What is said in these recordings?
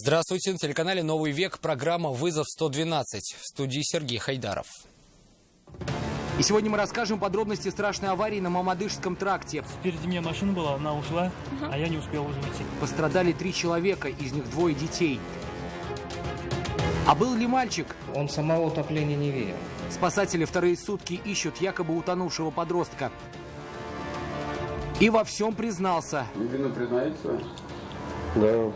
Здравствуйте, на телеканале «Новый век» программа «Вызов 112». В студии Сергей Хайдаров. И сегодня мы расскажем подробности страшной аварии на Мамадышском тракте. Впереди меня машина была, она ушла, а я не успел уже уйти. Пострадали 3 человека, из них 2 детей. А был ли мальчик? Он самого утопления не видел. Спасатели вторые сутки ищут якобы утонувшего подростка. И во всем признался. Вину признается? Да.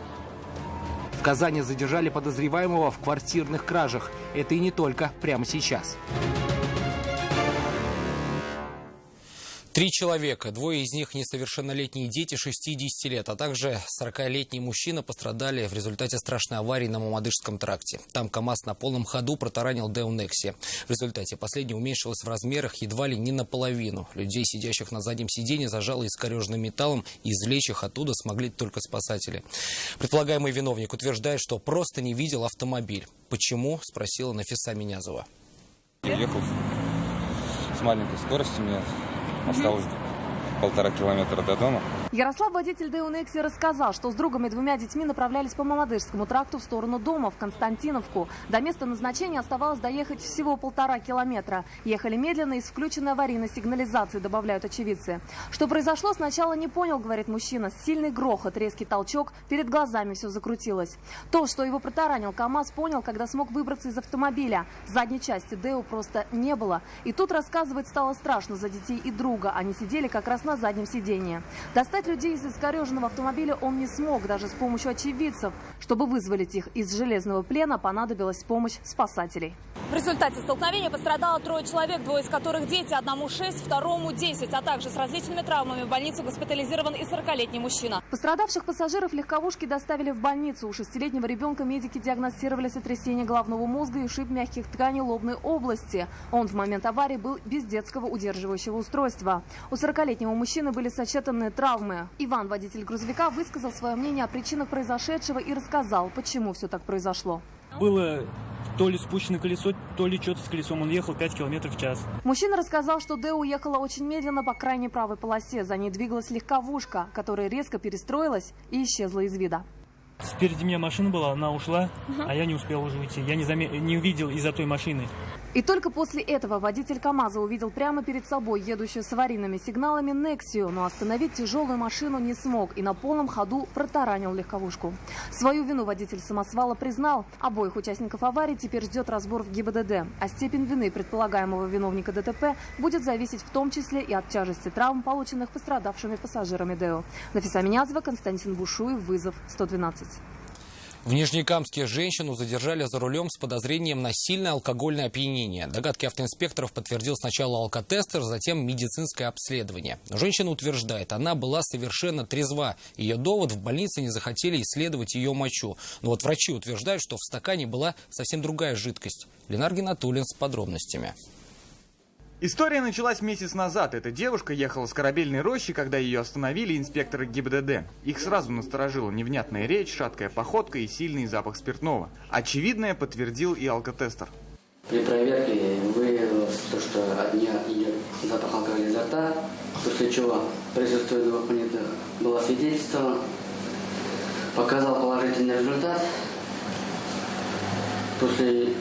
В Казани задержали подозреваемого в квартирных кражах. Это и не только прямо сейчас. 3 человека, 2 из них несовершеннолетние дети 60 лет, а также 40-летний мужчина пострадали в результате страшной аварии на Мамадышском тракте. Там КАМАЗ на полном ходу протаранил Део Некси. В результате последний уменьшилась в размерах едва ли не наполовину. Людей, сидящих на заднем сиденье, зажало искореженным металлом, и извлечь их оттуда смогли только спасатели. Предполагаемый виновник утверждает, что просто не видел автомобиль. Почему? Спросила Нафиса Минязова. Ехал с маленькой скоростью, мне осталось 1,5 километра до дома. Ярослав, водитель Део Некси, рассказал, что с другом и 2 детьми направлялись по Мамадышскому тракту в сторону дома, в Константиновку. До места назначения оставалось доехать всего 1,5 километра. Ехали медленно и с включенной аварийной сигнализацией, добавляют очевидцы. Что произошло, сначала не понял, говорит мужчина. Сильный грохот, резкий толчок, перед глазами все закрутилось. То, что его протаранил КАМАЗ, понял, когда смог выбраться из автомобиля. Задней части Део просто не было. И тут, рассказывать, стало страшно за детей и друга. Они сидели как раз на заднем сиденье. Достать людей из искореженного автомобиля он не смог, даже с помощью очевидцев. Чтобы вызволить их из железного плена, понадобилась помощь спасателей. В результате столкновения пострадало 3 человек, 2 из которых дети, одному 6, второму 10, а также с различными травмами в больницу госпитализирован и 40-летний мужчина. Пострадавших пассажиров легковушки доставили в больницу. У 6-летнего ребенка медики диагностировали сотрясение головного мозга и ушиб мягких тканей лобной области. Он в момент аварии был без детского удерживающего устройства. У 40-летнего мужчины были сочетанные травмы. Иван, водитель грузовика, высказал свое мнение о причинах произошедшего и рассказал, почему все так произошло. Было то ли спущено колесо, то ли что-то с колесом. Он ехал 5 километров в час. Мужчина рассказал, что Део уехала очень медленно по крайней правой полосе. За ней двигалась легковушка, которая резко перестроилась и исчезла из вида. Впереди меня машина была, она ушла, а я не успел уже уйти. Я не увидел из-за той машины. И только после этого водитель КАМАЗа увидел прямо перед собой едущую с аварийными сигналами Нексию, но остановить тяжелую машину не смог и на полном ходу протаранил легковушку. Свою вину водитель самосвала признал. Обоих участников аварии теперь ждет разбор в ГИБДД. А степень вины предполагаемого виновника ДТП будет зависеть в том числе и от тяжести травм, полученных пострадавшими пассажирами Део. Нафиса Минязова, Константин Бушуев, «Вызов 112». В Нижнекамске женщину задержали за рулем с подозрением на сильное алкогольное опьянение. Догадки автоинспекторов подтвердил сначала алкотестер, затем медицинское обследование. Но женщина утверждает, она была совершенно трезва. Ее довод: в больнице не захотели исследовать ее мочу. Но вот врачи утверждают, что в стакане была совсем другая жидкость. Ленар Гинатуллин с подробностями. История началась месяц назад. Эта девушка ехала с Корабельной рощи, когда ее остановили инспекторы ГИБДД. Их сразу насторожила невнятная речь, шаткая походка и сильный запах спиртного. Очевидное подтвердил и алкотестер. При проверке выявилось то, что от нее идет запах алкоголя изо рта, после чего присутствие 2 понятых было свидетельствовано, показал положительный результат, после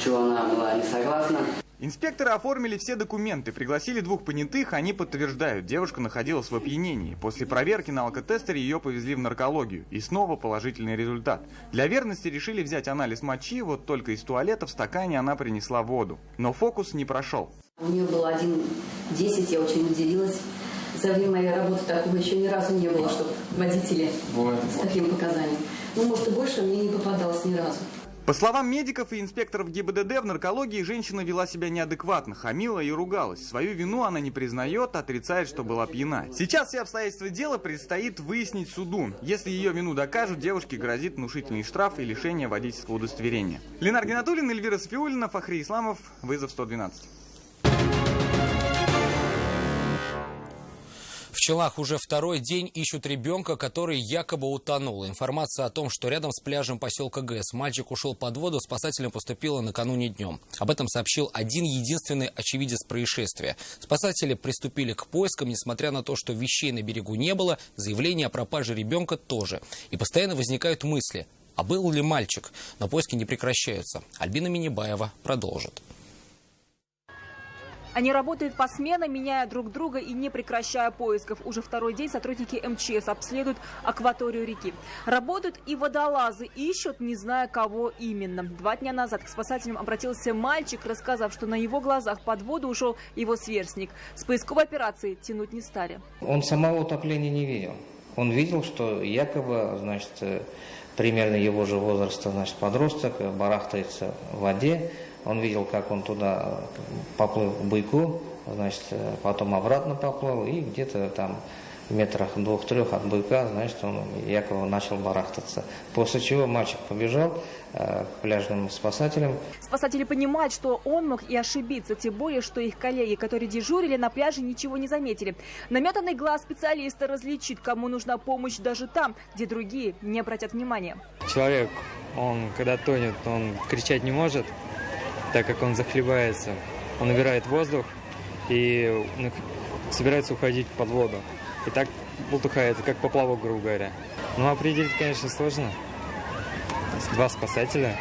чего она была не согласна. Инспекторы оформили все документы, пригласили 2 понятых, они подтверждают, девушка находилась в опьянении. После проверки на алкотестере ее повезли в наркологию. И снова положительный результат. Для верности решили взять анализ мочи, вот только из туалета в стакане она принесла воду. Но фокус не прошел. У нее было 1,10, я очень удивилась. За время моей работы такого еще ни разу не было, чтобы водители с таким показанием. Ну, может, и больше мне не попадалось ни разу. По словам медиков и инспекторов ГИБДД, в наркологии женщина вела себя неадекватно, хамила и ругалась. Свою вину она не признает, отрицает, что была пьяна. Сейчас все обстоятельства дела предстоит выяснить суду. Если ее вину докажут, девушке грозит внушительный штраф и лишение водительского удостоверения. Ленар Гинатуллин, Эльвира Сафиуллина, Фахри Исламов, «Вызов 112». В Челнах уже 2-й день ищут ребенка, который якобы утонул. Информация о том, что рядом с пляжем поселка ГЭС мальчик ушел под воду, спасателям поступила накануне днем. Об этом сообщил один единственный очевидец происшествия. Спасатели приступили к поискам, несмотря на то, что вещей на берегу не было, заявления о пропаже ребенка тоже. И постоянно возникают мысли: А был ли мальчик? Но поиски не прекращаются. Альбина Минибаева продолжит. Они работают по сменам, меняя друг друга и не прекращая поисков. Уже второй день сотрудники МЧС обследуют акваторию реки. Работают и водолазы, ищут, не зная, кого именно. 2 дня назад к спасателям обратился мальчик, рассказав, что на его глазах под воду ушел его сверстник. С поисковой операцией тянуть не стали. Он самого утопления не видел. Он видел, что якобы, примерно его же возраста, подросток барахтается в воде. Он видел, как он туда поплыл к буйку, потом обратно поплыл, и где-то там в метрах 2-3 от буйка, он якобы начал барахтаться. После чего мальчик побежал к пляжным спасателям. Спасатели понимают, что он мог и ошибиться, тем более, что их коллеги, которые дежурили на пляже, ничего не заметили. Наметанный глаз специалиста различит, кому нужна помощь даже там, где другие не обратят внимания. Человек, он когда тонет, он кричать не может, так как он захлебается. Он набирает воздух и собирается уходить под воду. И так бултыхается, как поплавок, грубо говоря. Но определить, конечно, сложно. 2 спасателя,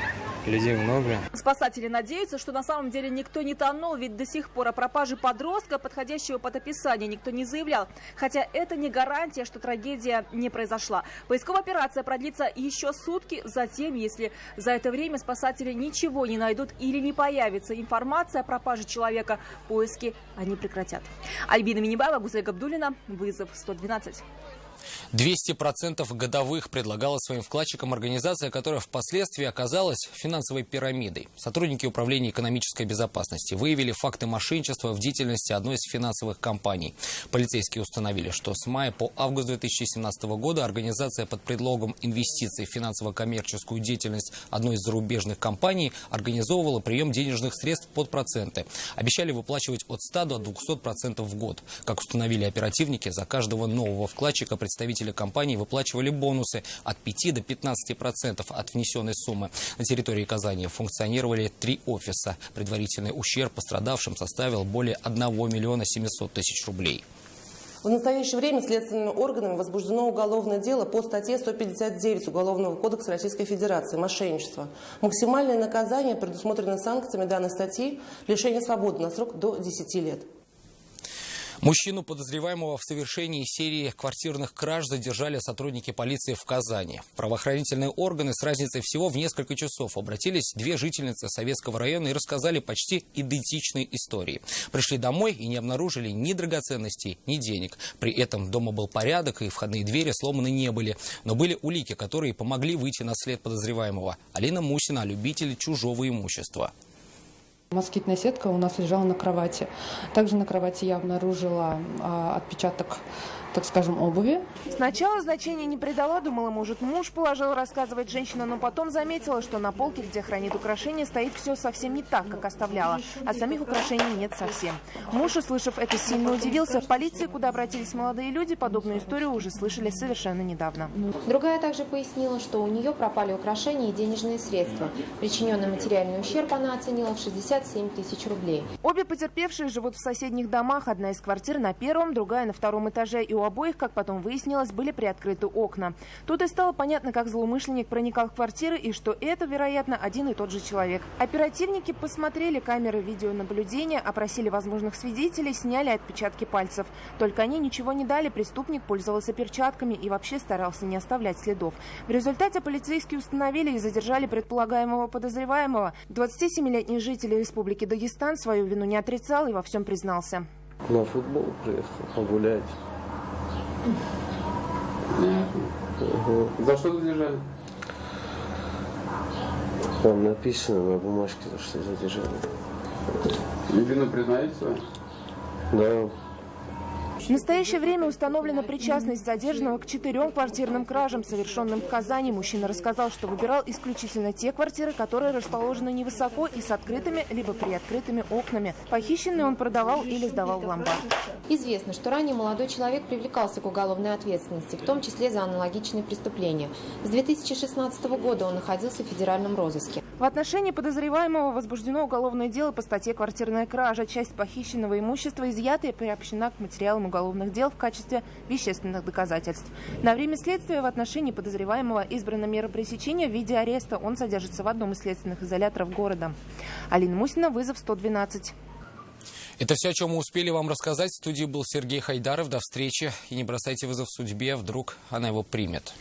людей много. Спасатели надеются, что на самом деле никто не тонул, ведь до сих пор о пропаже подростка, подходящего под описание, никто не заявлял. Хотя это не гарантия, что трагедия не произошла. Поисковая операция продлится еще сутки. Затем, если за это время спасатели ничего не найдут или не появится информация о пропаже человека, поиски они прекратят. Альбина Минибаева, Гузель Габдуллина, вызов 112. 200% годовых предлагала своим вкладчикам организация, которая впоследствии оказалась финансовой пирамидой. Сотрудники Управления экономической безопасности выявили факты мошенничества в деятельности одной из финансовых компаний. Полицейские установили, что с мая по август 2017 года организация под предлогом инвестиций в финансово-коммерческую деятельность одной из зарубежных компаний организовывала прием денежных средств под проценты. Обещали выплачивать от 100 до 200% в год. Как установили оперативники, за каждого нового вкладчика представители компании выплачивали бонусы от 5 до 15% от внесенной суммы. На территории Казани функционировали 3 офиса. Предварительный ущерб пострадавшим составил более 1 миллиона 700 тысяч рублей. В настоящее время следственными органами возбуждено уголовное дело по статье 159 Уголовного кодекса Российской Федерации «Мошенничество». Максимальное наказание предусмотрено санкциями данной статьи – лишение свободы на срок до 10 лет. Мужчину, подозреваемого в совершении серии квартирных краж, задержали сотрудники полиции в Казани. В правоохранительные органы с разницей всего в несколько часов обратились 2 жительницы Советского района и рассказали почти идентичные истории. Пришли домой и не обнаружили ни драгоценностей, ни денег. При этом дома был порядок и входные двери сломаны не были. Но были улики, которые помогли выйти на след подозреваемого. Алина Мусина – любитель чужого имущества. Москитная сетка у нас лежала на кровати. Также на кровати я обнаружила отпечаток, так скажем, обуви. Сначала значения не придала, думала, может, муж положил, рассказывает женщина, но потом заметила, что на полке, где хранит украшения, стоит все совсем не так, как оставляла, а самих украшений нет совсем. Муж, услышав это, сильно удивился. В полиции, куда обратились молодые люди, подобную историю уже слышали совершенно недавно. Другая также пояснила, что у нее пропали украшения и денежные средства. Причиненный материальный ущерб она оценила в 67 тысяч рублей. Обе потерпевшие живут в соседних домах. Одна из квартир на 1-м, другая на 2-м этаже. И у обоих, как потом выяснилось, были приоткрыты окна. Тут и стало понятно, как злоумышленник проникал в квартиры и что это, вероятно, один и тот же человек. Оперативники посмотрели камеры видеонаблюдения, опросили возможных свидетелей, сняли отпечатки пальцев. Только они ничего не дали, преступник пользовался перчатками и вообще старался не оставлять следов. В результате полицейские установили и задержали предполагаемого подозреваемого. 27-летний житель Республики Дагестан свою вину не отрицал и во всем признался. На футбол приехал погулять. За что задержали? Там написано на бумажке, что задержали. Вину признаете свою? Да. В настоящее время установлена причастность задержанного к 4 квартирным кражам, совершенным в Казани. Мужчина рассказал, что выбирал исключительно те квартиры, которые расположены невысоко и с открытыми либо приоткрытыми окнами. Похищенные он продавал или сдавал в ломбард. Известно, что ранее молодой человек привлекался к уголовной ответственности, в том числе за аналогичные преступления. С 2016 года он находился в федеральном розыске. В отношении подозреваемого возбуждено уголовное дело по статье «Квартирная кража». Часть похищенного имущества изъята и приобщена к материалам уголовных дел в качестве вещественных доказательств. На время следствия в отношении подозреваемого избрана мера пресечения в виде ареста. Он содержится в одном из следственных изоляторов города. Алина Мусина, вызов 112. Это все, о чем мы успели вам рассказать. В студии был Сергей Хайдаров. До встречи. И не бросайте вызов судьбе, вдруг она его примет.